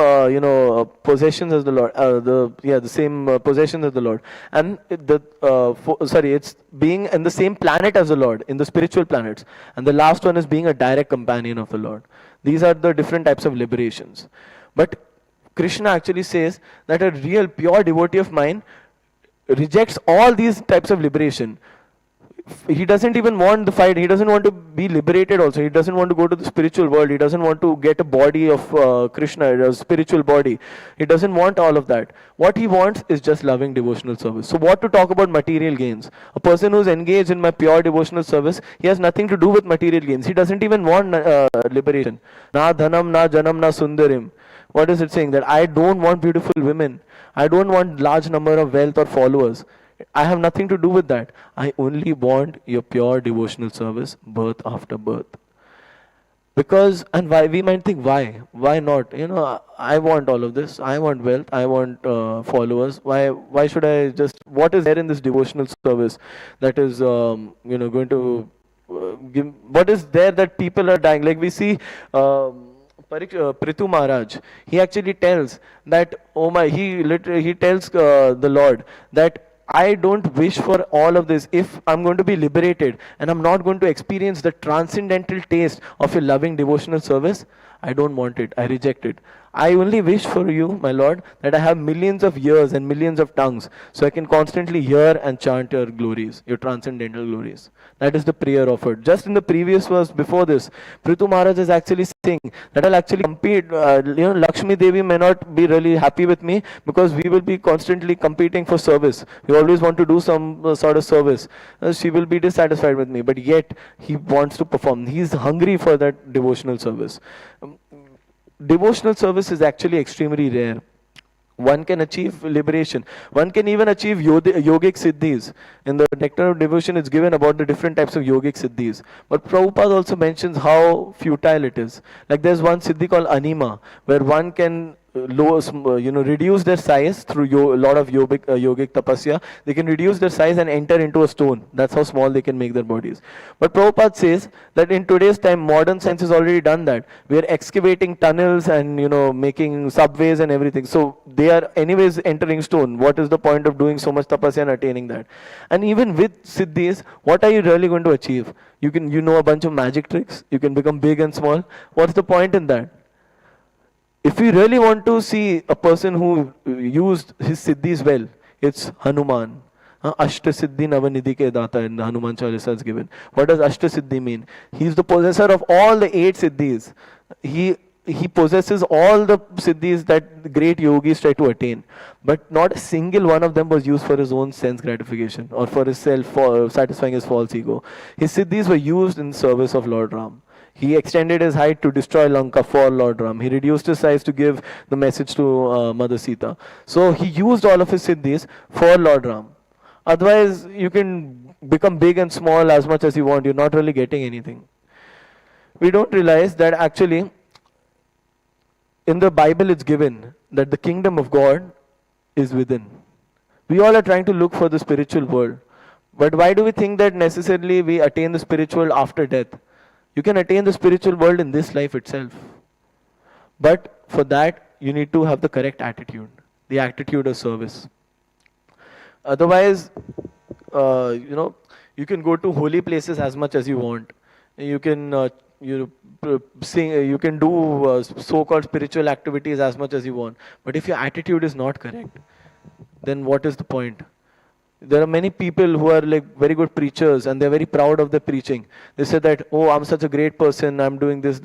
possessions as the Lord. The same possessions as the Lord. And it's being in the same planet as the Lord, in the spiritual planets. And the last one is being a direct companion of the Lord. These are the different types of liberations. But Krishna actually says that a real pure devotee of mine rejects all these types of liberation. He doesn't even want the fight. He doesn't want to be liberated also. He doesn't want to go to the spiritual world. He doesn't want to get a body of Krishna, a spiritual body. He doesn't want all of that. What he wants is just loving devotional service. So what to talk about material gains? A person who's engaged in my pure devotional service, he has nothing to do with material gains. He doesn't even want liberation. Na dhanam, na janam, na sundarim. What is it saying? That I don't want beautiful women. I don't want large number of wealth or followers. I have nothing to do with that. I only want your pure devotional service, birth after birth. Because, and why, we might think, why not? I want all of this. I want wealth. I want followers. Why should I just, what is there in this devotional service that is, going to give, what is there that people are dying? Like we see, Prithu Maharaj, he actually tells that, he tells the Lord that I don't wish for all of this. If I'm going to be liberated and I'm not going to experience the transcendental taste of your loving devotional service, I don't want it. I reject it. I only wish for you, my Lord, that I have millions of ears and millions of tongues so I can constantly hear and chant your glories, your transcendental glories. That is the prayer offered. Just in the previous verse before this, Prithu Maharaj is actually saying that I'll actually compete. Lakshmi Devi may not be really happy with me because we will be constantly competing for service. We always want to do some sort of service. She will be dissatisfied with me, but yet he wants to perform. He is hungry for that devotional service. Devotional service is actually extremely rare. One can achieve liberation. One can even achieve yogic siddhis. In the Nectar of Devotion, it's given about the different types of yogic siddhis. But Prabhupada also mentions how futile it is. Like there's one siddhi called anima, where one can reduce their size through a lot of yogic tapasya. They can reduce their size and enter into a stone. That's how small they can make their bodies. But Prabhupada says that in today's time, modern science has already done that. We are excavating tunnels and making subways and everything. So they are anyways entering stone. What is the point of doing so much tapasya and attaining that? And even with siddhis, what are you really going to achieve? You know a bunch of magic tricks. You can become big and small. What's the point in that? If we really want to see a person who used his siddhis well, it's Hanuman. Ashta Siddhi Navanidhi ke data in the Hanuman Chalisa is given. What does Ashta Siddhi mean? He is the possessor of all the 8 siddhis. He possesses all the siddhis that great yogis try to attain. But not a single one of them was used for his own sense gratification or for his satisfying his false ego. His siddhis were used in service of Lord Ram. He extended his height to destroy Lanka for Lord Ram. He reduced his size to give the message to Mother Sita. So he used all of his siddhis for Lord Ram. Otherwise, you can become big and small as much as you want. You're not really getting anything. We don't realize that actually, in the Bible it's given that the kingdom of God is within. We all are trying to look for the spiritual world. But why do we think that necessarily we attain the spiritual after death? You can attain the spiritual world in this life itself. But for that, you need to have the correct attitude, the attitude of service. Otherwise, you can go to holy places as much as you want. You can sing, you can do so-called spiritual activities as much as you want. But if your attitude is not correct, then what is the point? There are many people who are like very good preachers and they're very proud of their preaching. They say that, oh, I'm such a great person, I'm doing this.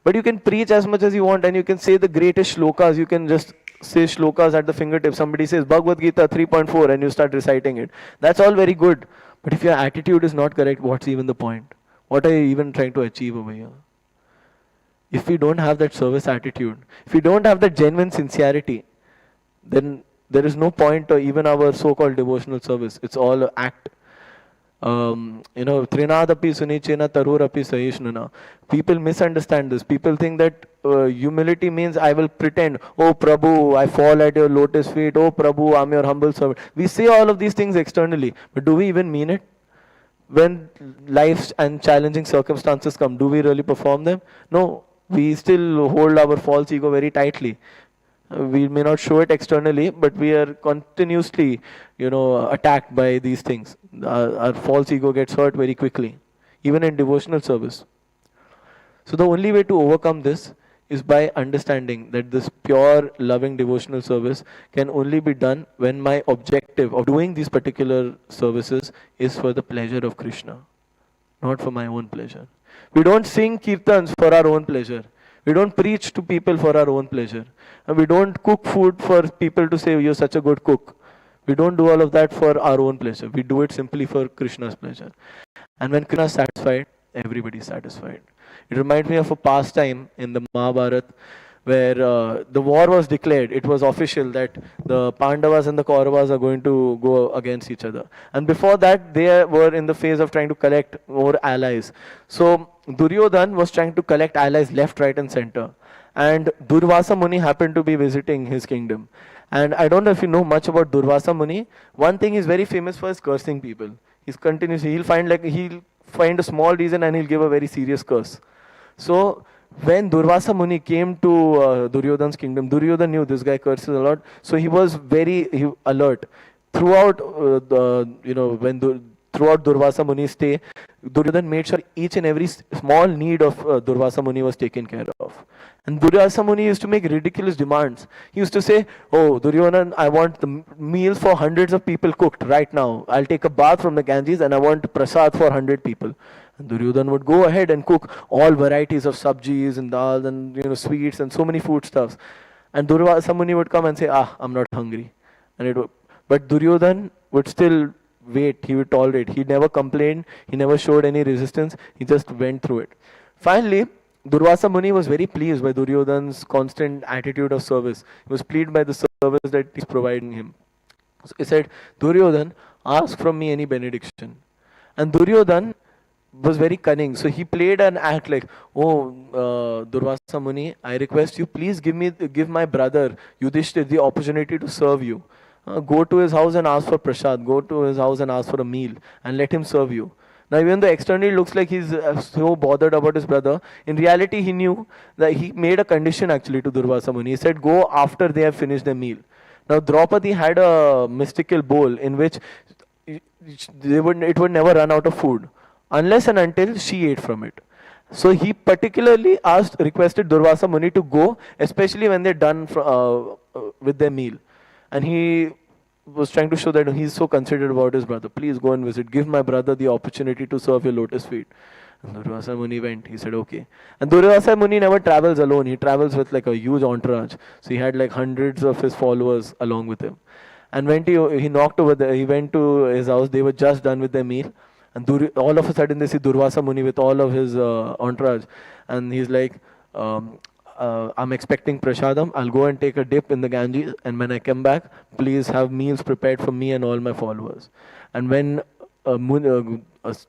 But you can preach as much as you want and you can say the greatest shlokas. You can just say shlokas at the fingertips. Somebody says Bhagavad Gita 3.4 and you start reciting it. That's all very good. But if your attitude is not correct, what's even the point? What are you even trying to achieve over here? If we don't have that service attitude, if we don't have that genuine sincerity, then there is no point or even our so-called devotional service. It's all an act. Trinadapi sunichena tarurapi sahishnuna. People misunderstand this. People think that humility means I will pretend, oh Prabhu, I fall at your lotus feet, oh Prabhu, I'm your humble servant. We say all of these things externally, but do we even mean it? When life and challenging circumstances come, do we really perform them? No, we still hold our false ego very tightly. We may not show it externally, but we are continuously, attacked by these things. Our false ego gets hurt very quickly, even in devotional service. So the only way to overcome this is by understanding that this pure, loving devotional service can only be done when my objective of doing these particular services is for the pleasure of Krishna, not for my own pleasure. We don't sing kirtans for our own pleasure. We don't preach to people for our own pleasure. And we don't cook food for people to say, you're such a good cook. We don't do all of that for our own pleasure. We do it simply for Krishna's pleasure. And when Krishna is satisfied, everybody is satisfied. It reminds me of a past time in the Mahabharata where the war was declared. It was official that the Pandavas and the Kauravas are going to go against each other. And before that, they were in the phase of trying to collect more allies. So Duryodhan was trying to collect allies left, right, and center. And Durvasa Muni happened to be visiting his kingdom. And I don't know if you know much about Durvasa Muni. One thing he's very famous for is cursing people. He'll find a small reason and he'll give a very serious curse. So when Durvasa Muni came to Duryodhan's kingdom, Duryodhan knew this guy curses a lot, so he was very alert. Throughout throughout Durvasa Muni's stay, Duryodhan made sure each and every small need of Durvasa Muni was taken care of. And Durvasa Muni used to make ridiculous demands. He used to say, oh Duryodhan, I want the meals for hundreds of people cooked right now. I'll take a bath from the Ganges and I want prasad for 100 people. And Duryodhan would go ahead and cook all varieties of sabjis and dal and sweets and so many foodstuffs. And Durvasa Muni would come and say, I'm not hungry. But Duryodhan would still wait, he would tolerate. He never complained, he never showed any resistance, he just went through it. Finally, Durvasa Muni was very pleased by Duryodhan's constant attitude of service. He was pleased by the service that he's providing him. So he said, Duryodhan, ask from me any benediction. And Duryodhan was very cunning. So he played an act like, Durvasa Muni, I request you, please give my brother Yudhishthir the opportunity to serve you. Go to his house and ask for prasad. Go to his house and ask for a meal and let him serve you. Now even though externally it looks like he's so bothered about his brother, in reality he knew that he made a condition actually to Durvasa Muni. He said, go after they have finished their meal. Now Draupadi had a mystical bowl in which it would never run out of food unless and until she ate from it. So he particularly requested Durvasa Muni to go, especially when they're done with their meal. And he was trying to show that he's so considerate about his brother. Please go and visit. Give my brother the opportunity to serve your lotus feet. And Durvasa Muni went. He said, okay. And Durvasa Muni never travels alone. He travels with like a huge entourage. So he had like hundreds of his followers along with him. And when he knocked over there, he went to his house. They were just done with their meal. And all of a sudden they see Durvasa Muni with all of his entourage. And he's like, I'm expecting prasadam. I'll go and take a dip in the Ganges, and when I come back, please have meals prepared for me and all my followers. And when a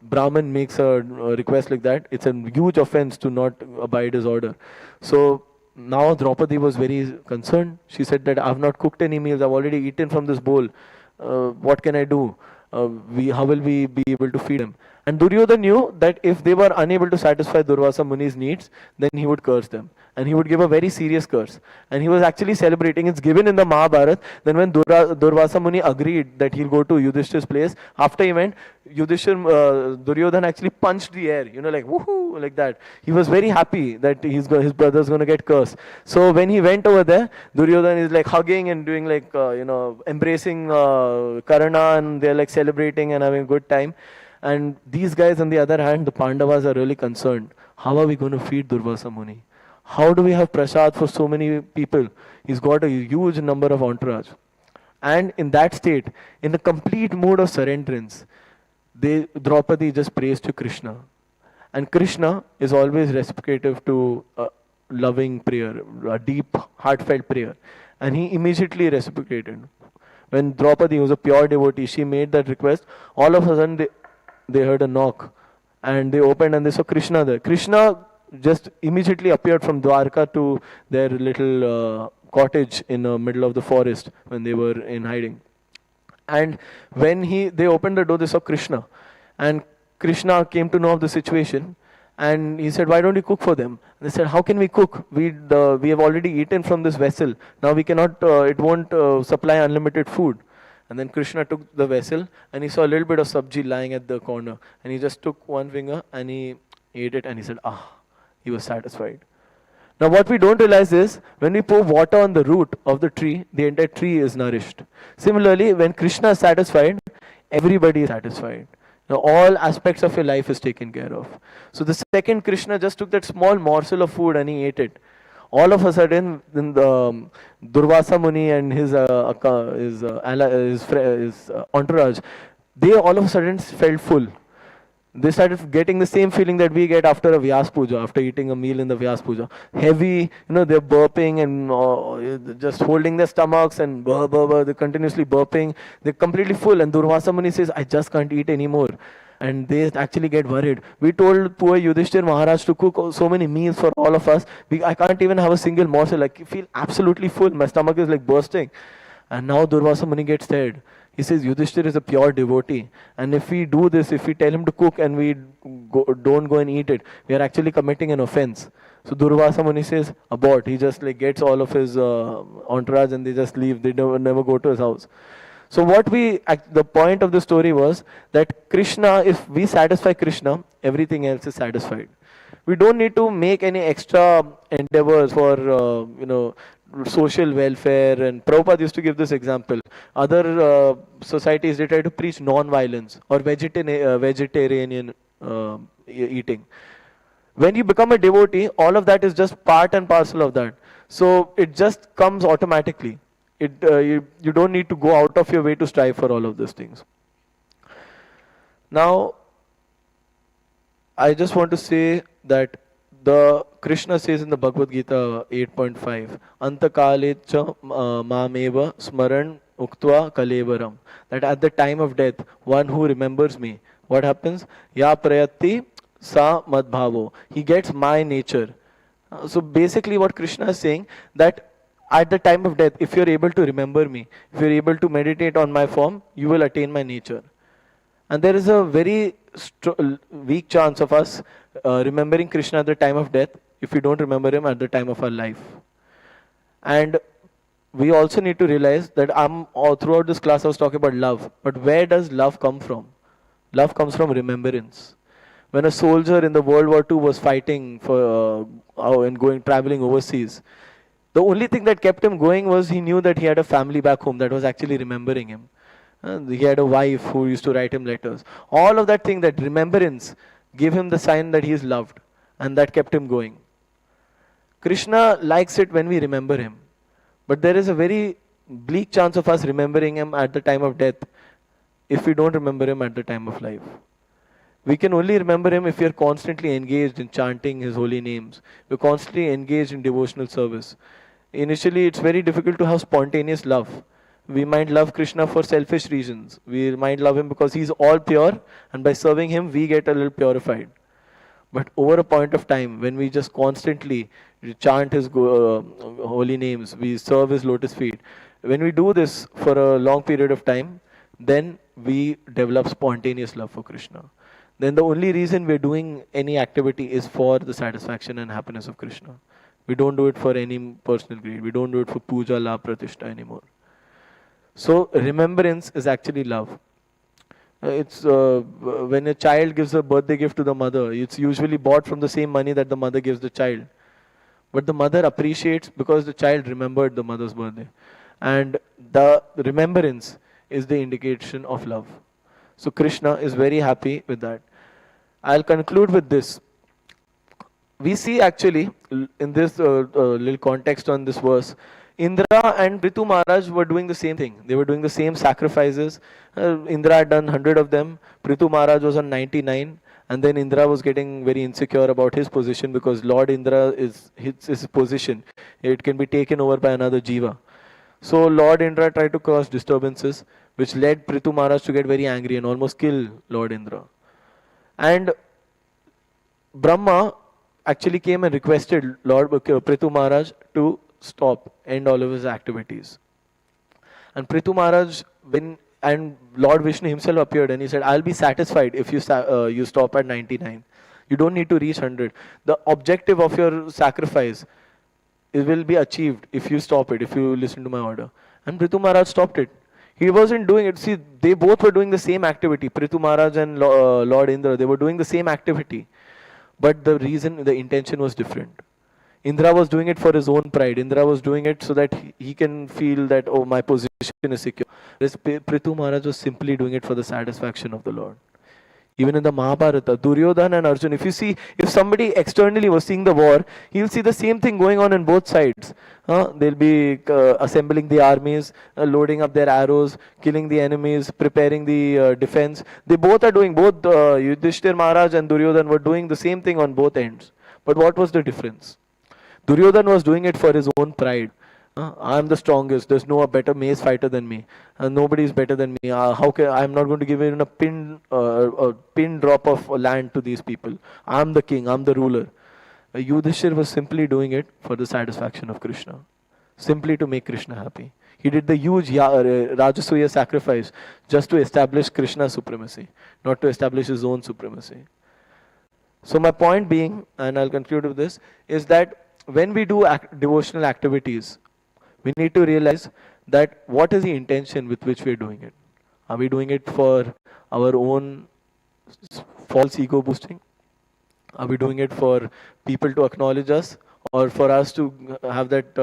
Brahmin makes a request like that, it's a huge offense to not abide his order. So now Draupadi was very concerned. She said that I've not cooked any meals. I've already eaten from this bowl. What can I do? How will we be able to feed him? And Duryodhana knew that if they were unable to satisfy Durvasa Muni's needs, then he would curse them. And he would give a very serious curse. And he was actually celebrating. It's given in the Mahabharata. Then when Durvasa Muni agreed that he'll go to Yudhishthir's place, after he went, Duryodhana actually punched the air, like woohoo, like that. He was very happy that his brother's going to get cursed. So when he went over there, Duryodhana is like hugging and doing like, embracing Karna, and they're like celebrating and having a good time. And these guys, on the other hand, the Pandavas are really concerned. How are we going to feed Durvasa Muni? How do we have prasad for so many people? He's got a huge number of entourage. And in that state, in the complete mood of surrenderance, Draupadi just prays to Krishna. And Krishna is always reciprocative to loving prayer, a deep, heartfelt prayer. And he immediately reciprocated. When Draupadi was a pure devotee, she made that request. All of a sudden, they heard a knock. And they opened and they saw Krishna there. Krishna just immediately appeared from Dwarka to their little cottage in the middle of the forest when they were in hiding. And when they opened the door, they saw Krishna. And Krishna came to know of the situation. And he said, why don't you cook for them? And they said, how can we cook? We have already eaten from this vessel. Now we cannot, it won't supply unlimited food. And then Krishna took the vessel and he saw a little bit of sabji lying at the corner. And he just took one finger and he ate it and he said, he was satisfied. Now what we don't realize is, when we pour water on the root of the tree, the entire tree is nourished. Similarly, when Krishna is satisfied, everybody is satisfied. Now all aspects of your life is taken care of. So the second Krishna just took that small morsel of food and he ate it. All of a sudden, Durvasa Muni and his entourage, they all of a sudden felt full. They started getting the same feeling that we get after a Vyas Puja, after eating a meal in the Vyas Puja. Heavy, they're burping and just holding their stomachs and they're continuously burping. They're completely full. And Durvasa Muni says, I just can't eat anymore. And they actually get worried. We told poor Yudhishthir Maharaj to cook so many meals for all of us. I can't even have a single morsel. I feel absolutely full. My stomach is like bursting. And now Durvasa Muni gets scared. He says, Yudhishthir is a pure devotee. And if we do this, if we tell him to cook and we don't go and eat it, we are actually committing an offense. So Durvasa Muni says, abort. He just gets all of his entourage and they just leave. They never go to his house. So the point of the story was that Krishna, if we satisfy Krishna, everything else is satisfied. We don't need to make any extra endeavors for, social welfare. And Prabhupada used to give this example. Other societies, they try to preach non-violence or vegetarian eating. When you become a devotee, all of that is just part and parcel of that. So it just comes automatically. You don't need to go out of your way to strive for all of these things. Now, I just want to say that the Krishna says in the Bhagavad Gita 8.5, Antakalecha mameva smaran uktva kalevaram, that at the time of death, one who remembers me, what happens? Ya prayati sa madbhavo. He gets my nature. So basically what Krishna is saying, that at the time of death, if you're able to remember me, if you're able to meditate on my form, you will attain my nature. And there is a very weak chance of us remembering Krishna at the time of death if we don't remember him at the time of our life. And we also need to realize that throughout this class I was talking about love. But where does love come from? Love comes from remembrance. When a soldier in the World War II was fighting for and traveling overseas, the only thing that kept him going was he knew that he had a family back home that was actually remembering him. He had a wife who used to write him letters. All of that thing, that remembrance, gave him the sign that he is loved, and that kept him going. Krishna likes it when we remember him. But there is a very bleak chance of us remembering him at the time of death if we don't remember him at the time of life. We can only remember him if we are constantly engaged in chanting his holy names. We're constantly engaged in devotional service. Initially, it's very difficult to have spontaneous love. We might love Krishna for selfish reasons. We might love him because he's all pure, and by serving him, we get a little purified. But over a point of time, when we just constantly chant his holy names, we serve his lotus feet, when we do this for a long period of time, then we develop spontaneous love for Krishna. Then the only reason we're doing any activity is for the satisfaction and happiness of Krishna. We don't do it for any personal greed. We don't do it for puja, la, pratishtha anymore. So remembrance is actually love. It's when a child gives a birthday gift to the mother, it's usually bought from the same money that the mother gives the child. But the mother appreciates because the child remembered the mother's birthday. And the remembrance is the indication of love. So Krishna is very happy with that. I'll conclude with this. We see actually in this little context on this verse, Indra and Ritu Maharaj were doing the same thing. They were doing the same sacrifices. Indra had done 100 of them. Ritu Maharaj was on 99. And then Indra was getting very insecure about his position because Lord Indra is his position. It can be taken over by another Jiva. So Lord Indra tried to cause disturbances, which led Prithu Maharaj to get very angry and almost kill Lord Indra. And Brahma actually came and requested Lord Prithu Maharaj to stop, end all of his activities. And Prithu Maharaj, and Lord Vishnu himself appeared and he said, I'll be satisfied if you stop at 99. You don't need to reach 100. The objective of your sacrifice, it will be achieved if you stop it, if you listen to my order. And Prithu Maharaj stopped it. He wasn't doing it. See, they both were doing the same activity. Prithu Maharaj and Lord Indra, they were doing the same activity. But the reason, the intention was different. Indra was doing it for his own pride. Indra was doing it so that he can feel that, oh, my position is secure. Whereas Prithu Maharaj was simply doing it for the satisfaction of the Lord. Even in the Mahabharata, Duryodhana and Arjuna, if you see, if somebody externally was seeing the war, he'll see the same thing going on both sides. They'll be assembling the armies, loading up their arrows, killing the enemies, preparing the defense. They both are doing, both Yudhishthir Maharaj and Duryodhana were doing the same thing on both ends. But what was the difference? Duryodhana was doing it for his own pride. I'm the strongest. There's no better mace fighter than me. Nobody is better than me. I'm not going to give even a pin drop of land to these people. I'm the king. I'm the ruler. Yudhishthir was simply doing it for the satisfaction of Krishna, simply to make Krishna happy. He did the huge Rajasuya sacrifice just to establish Krishna's supremacy, not to establish his own supremacy. So my point being, and I'll conclude with this, is that when we do devotional activities, we need to realize that what is the intention with which we are doing it. Are we doing it for our own false ego boosting? Are we doing it for people to acknowledge us, or for us to have that,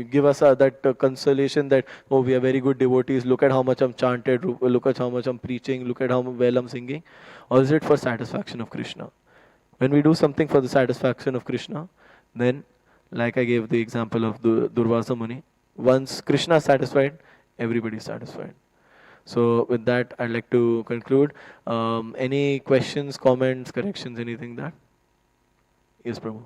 give us that consolation that, oh, we are very good devotees, look at how much I'm chanted, look at how much I'm preaching, look at how well I'm singing? Or is it for satisfaction of Krishna? When we do something for the satisfaction of Krishna, then, like I gave the example of Durvasa Muni, once Krishna is satisfied, everybody is satisfied. So with that, I'd like to conclude. Any questions, comments, corrections, anything that? Yes, Prabhu.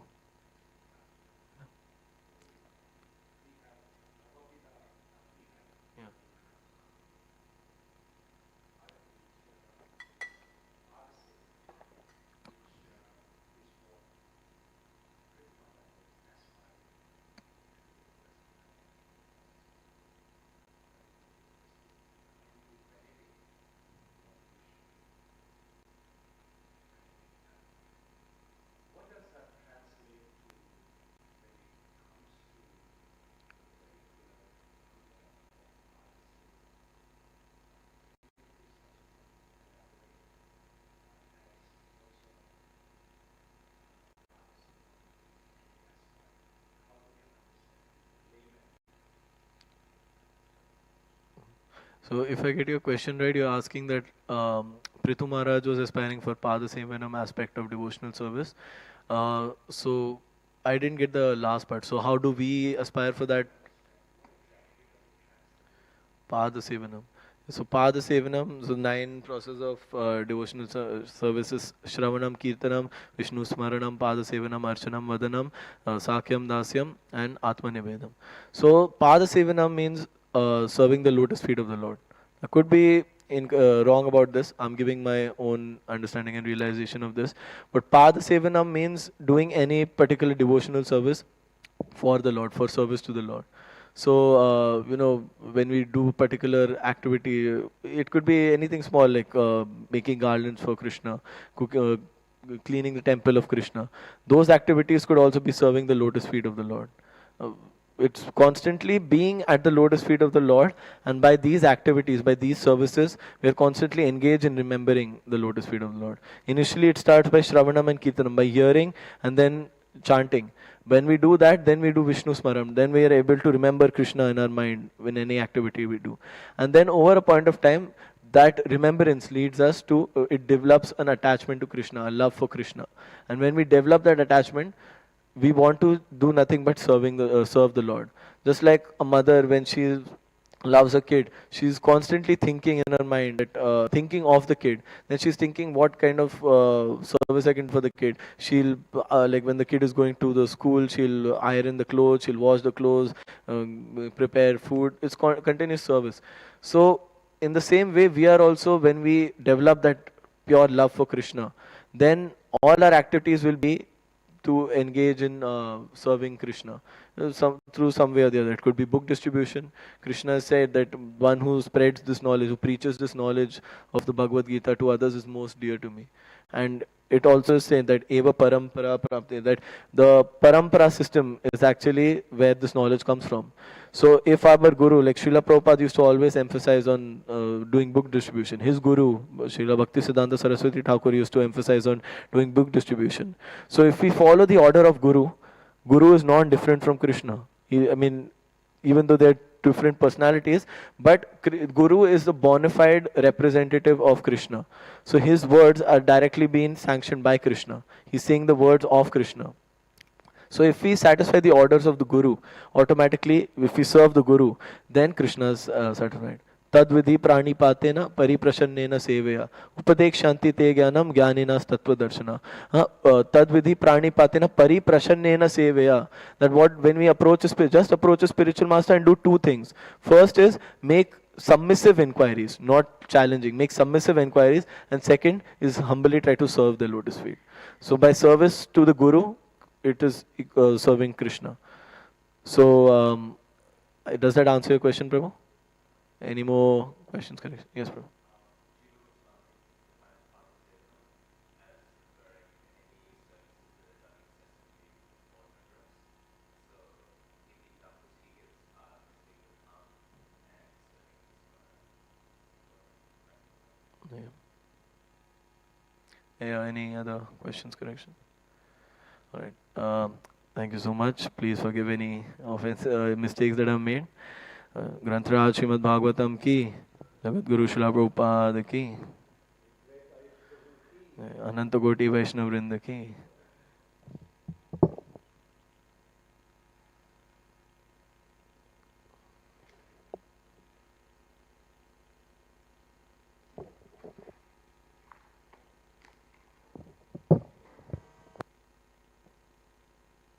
So if I get your question right, you're asking that Prithu Maharaj was aspiring for Pada Sevanam aspect of devotional service. So I didn't get the last part. So how do we aspire for that Pada Sevanam? So Pada Sevanam, so 9 process of devotional services: Shravanam, Kirtanam, Vishnu Smaranam, Pada Sevanam, Archanam, Vadanam, Sakyam, Dasyam, and Atma Nivedam. So Pada Sevanam means serving the lotus feet of the Lord. I could be wrong about this. I'm giving my own understanding and realization of this. But Pada Sevanam means doing any particular devotional service for the Lord, for service to the Lord. So, when we do particular activity, it could be anything small, like making garlands for Krishna, cleaning the temple of Krishna. Those activities could also be serving the lotus feet of the Lord. It's constantly being at the lotus feet of the Lord, and by these activities, by these services, we are constantly engaged in remembering the lotus feet of the Lord. Initially, it starts by Shravanam and Kirtanam, by hearing and then chanting. When we do that, then we do Vishnu Smaram. Then we are able to remember Krishna in our mind in any activity we do. And then over a point of time, that remembrance leads us to, it develops an attachment to Krishna, a love for Krishna. And when we develop that attachment, we want to do nothing but serve the Lord. Just like a mother, when she loves a kid, she's constantly thinking in her mind that thinking of the kid. Then she's thinking what kind of service I can for the kid. She'll like when the kid is going to the school, she'll iron the clothes, she'll wash the clothes, prepare food. It's continuous service. So in the same way, we are also, when we develop that pure love for Krishna, then all our activities will be to engage in serving Krishna, through some way or the other. It could be book distribution. Krishna said that one who spreads this knowledge, who preaches this knowledge of the Bhagavad Gita to others is most dear to me. And it also is saying that eva parampara prapti, that the parampara system is actually where this knowledge comes from. So if our guru, like Srila Prabhupada used to always emphasize on doing book distribution. His guru, Srila Bhakti Siddhanta Saraswati Thakur, used to emphasize on doing book distribution. So if we follow the order of guru, guru is not different from Krishna. I mean, even though they're different personalities, but guru is the bona fide representative of Krishna. So his words are directly being sanctioned by Krishna. He's saying the words of Krishna. So if we satisfy the orders of the Guru, automatically, if we serve the Guru, then Krishna is satisfied. Tadvidhi prani patena pariprasannena seveya upadek shanti te jnanam jnaninas tattva darshana. Tadvidhi prani patena pariprasannena seveya. That what, when we approach a just approach a spiritual master and do two things. First is make submissive inquiries, not challenging. Make submissive inquiries, and second is humbly try to serve the lotus feet. So by service to the Guru, it is serving Krishna. So, does that answer your question, Prabhu? Any more questions? Yes, Prabhu. Yeah. Yeah, any other questions, correction? All right. Thank you so much. Please forgive any offense, mistakes that I've made. Grantaraj Srimad Bhagavatam ki, Jagat Guru Srila Prabhupada ki, Ananta Koti Vaishnava Vrinda ki.